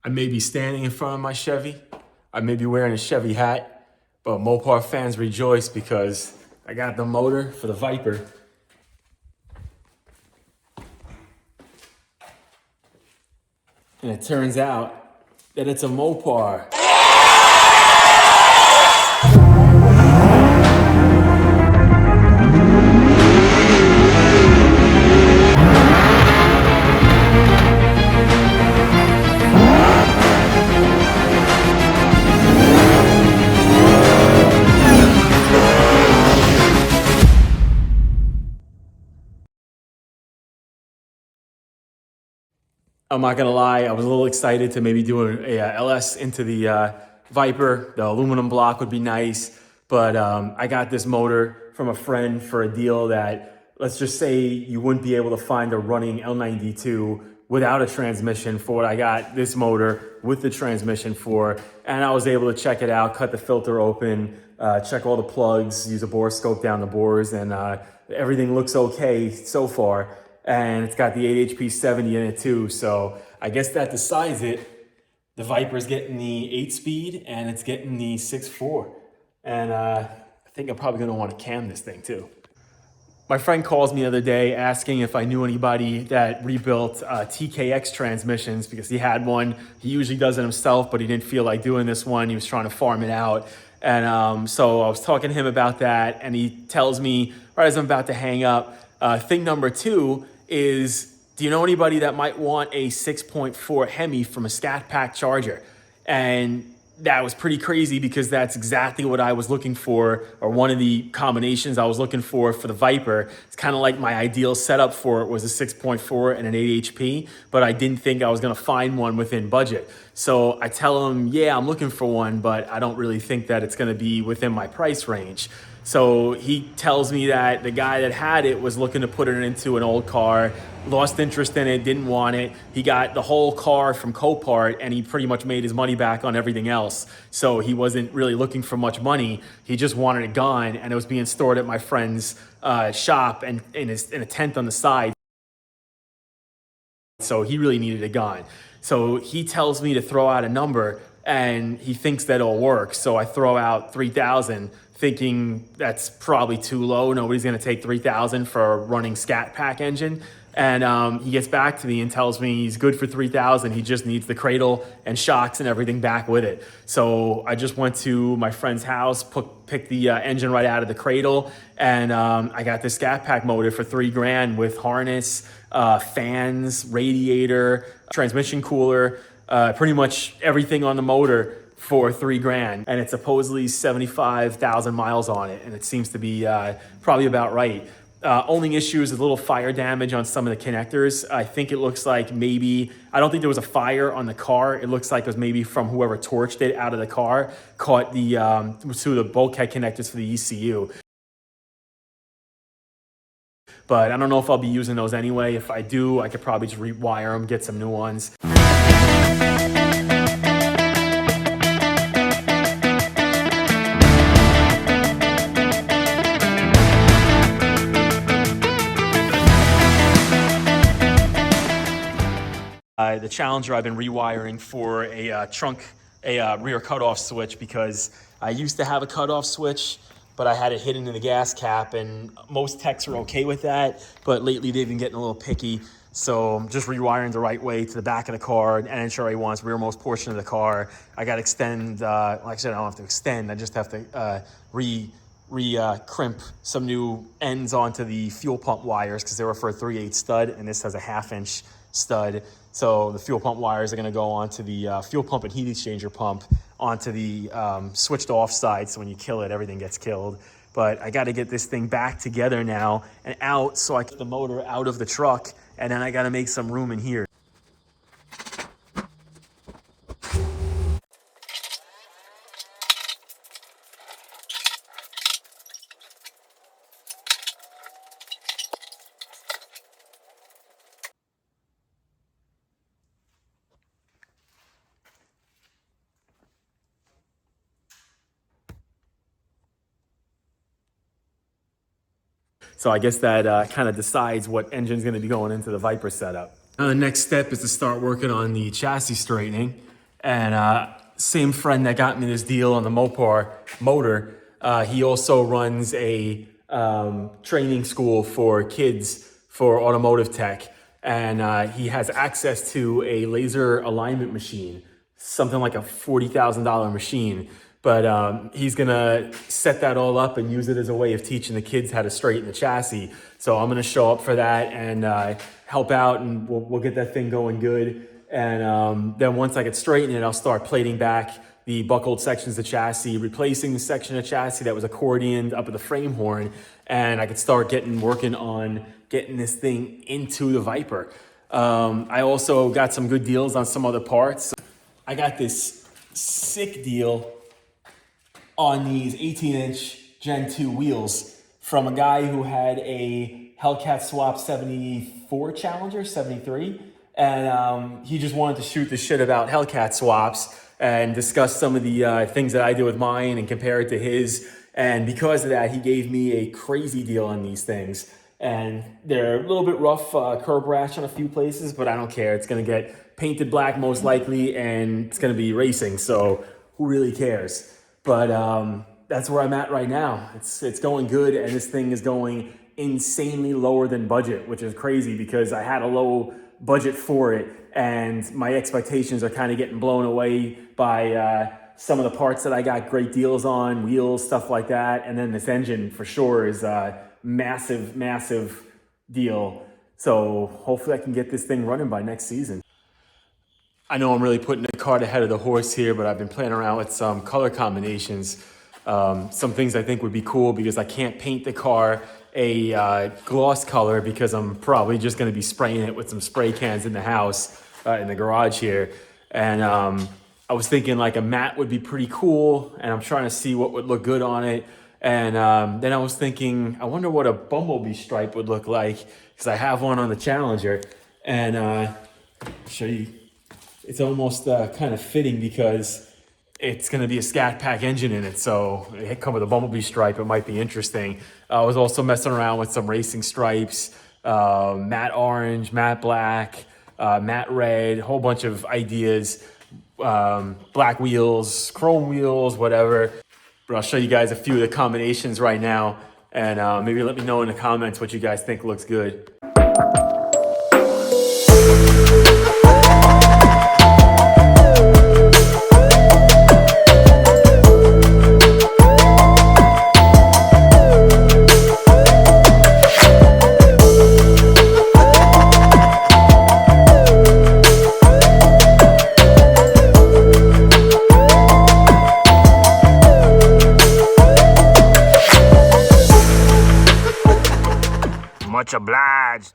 I may be standing in front of my Chevy. I may be wearing a Chevy hat, but Mopar fans rejoice because I got the motor for the Viper. And it turns out that it's a Mopar. I'm not gonna lie, I was a little excited to maybe do a LS into the Viper. The aluminum block would be nice, but I got this motor from a friend for a deal that, let's just say you wouldn't be able to find a running L92 without a transmission for what I got this motor with the transmission for. And I was able to check it out, cut the filter open, check all the plugs, use a bore scope down the bores, and everything looks okay so far. And it's got the 8HP 70 in it too. So I guess that decides it. The Viper's getting the 8-speed and it's getting the 6.4. And I think I'm probably gonna wanna cam this thing too. My friend calls me the other day asking if I knew anybody that rebuilt TKX transmissions because he had one. He usually does it himself, but he didn't feel like doing this one. He was trying to farm it out. And so I was talking to him about that, and he tells me, right as I'm about to hang up, thing number two is, do you know anybody that might want a 6.4 Hemi from a Scat Pack charger? And that was pretty crazy because that's exactly what I was looking for, or one of the combinations I was looking for the Viper. It's kind of like my ideal setup for it was a 6.4 and an 8 HP, but I didn't think I was gonna find one within budget. So I tell him, yeah, I'm looking for one, but I don't really think that it's gonna be within my price range. So he tells me that the guy that had it was looking to put it into an old car, lost interest in it, didn't want it. He got the whole car from Copart and he pretty much made his money back on everything else. So he wasn't really looking for much money. He just wanted it gone, and it was being stored at my friend's shop and in a tent on the side. So he really needed it gone. So he tells me to throw out a number and he thinks that it'll work. So I throw out 3,000 thinking that's probably too low. Nobody's gonna take 3,000 for a running Scat Pack engine. And he gets back to me and tells me he's good for 3,000. He just needs the cradle and shocks and everything back with it. So I just went to my friend's house, picked the engine right out of the cradle, and I got this Scat Pack motor for $3,000 with harness, fans, radiator, transmission cooler, pretty much everything on the motor for $3,000, and it's supposedly 75,000 miles on it, and it seems to be probably about right. Only issue is a little fire damage on some of the connectors. I think it looks like maybe, I don't think there was a fire on the car. It looks like it was maybe from whoever torched it out of the car, caught the two of the bulkhead connectors for the ECU. But I don't know if I'll be using those anyway. If I do, I could probably just rewire them, get some new ones. The Challenger I've been rewiring for a rear cutoff switch, because I used to have a cutoff switch, but I had it hidden in the gas cap, and most techs are okay with that, but lately they've been getting a little picky. So I'm just rewiring the right way to the back of the car, NHRA wants rearmost portion of the car. I got to extend, like I said, I don't have to extend, I just have to crimp some new ends onto the fuel pump wires, because they were for a 3/8 stud, and this has a 1/2-inch stud. So the fuel pump wires are going to go onto the fuel pump and heat exchanger pump onto the switched off side. So when you kill it, everything gets killed. But I got to get this thing back together now and out, so I get the motor out of the truck, and then I got to make some room in here. So I guess that kind of decides what engine's going to be going into the Viper setup. The next step is to start working on the chassis straightening. And same friend that got me this deal on the Mopar motor, he also runs a training school for kids for automotive tech. And he has access to a laser alignment machine, something like a $40,000 machine. But he's gonna set that all up and use it as a way of teaching the kids how to straighten the chassis. So I'm gonna show up for that and help out, and we'll get that thing going good. And then once I get straightened it, I'll start plating back the buckled sections of chassis, replacing the section of chassis that was accordioned up at the frame horn, and I could start working on getting this thing into the Viper. I also got some good deals on some other parts. I got this sick deal on these 18-inch Gen 2 wheels from a guy who had a Hellcat Swap 74 Challenger, 73. And he just wanted to shoot the shit about Hellcat swaps and discuss some of the things that I did with mine and compare it to his. And because of that, he gave me a crazy deal on these things. And they're a little bit rough curb rash on a few places, but I don't care. It's gonna get painted black most likely, and it's gonna be racing, so who really cares? But that's where I'm at right now. It's going good, and this thing is going insanely lower than budget, which is crazy because I had a low budget for it, and my expectations are kind of getting blown away by some of the parts that I got great deals on, wheels, stuff like that. And then this engine for sure is a massive deal. So hopefully I can get this thing running by next season. I know I'm really putting the cart ahead of the horse here, but I've been playing around with some color combinations. Some things I think would be cool because I can't paint the car a gloss color because I'm probably just going to be spraying it with some spray cans in the house, in the garage here. And I was thinking like a matte would be pretty cool, and I'm trying to see what would look good on it. And then I was thinking, I wonder what a bumblebee stripe would look like, because I have one on the Challenger. And I'll show you, it's almost kind of fitting because it's going to be a Scat Pack engine in it, so it come with a bumblebee stripe. It might be interesting. I was also messing around with some racing stripes, matte orange, matte black, matte red, a whole bunch of ideas, black wheels, chrome wheels, whatever. But I'll show you guys a few of the combinations right now, and maybe let me know in the comments what you guys think looks good. Much obliged.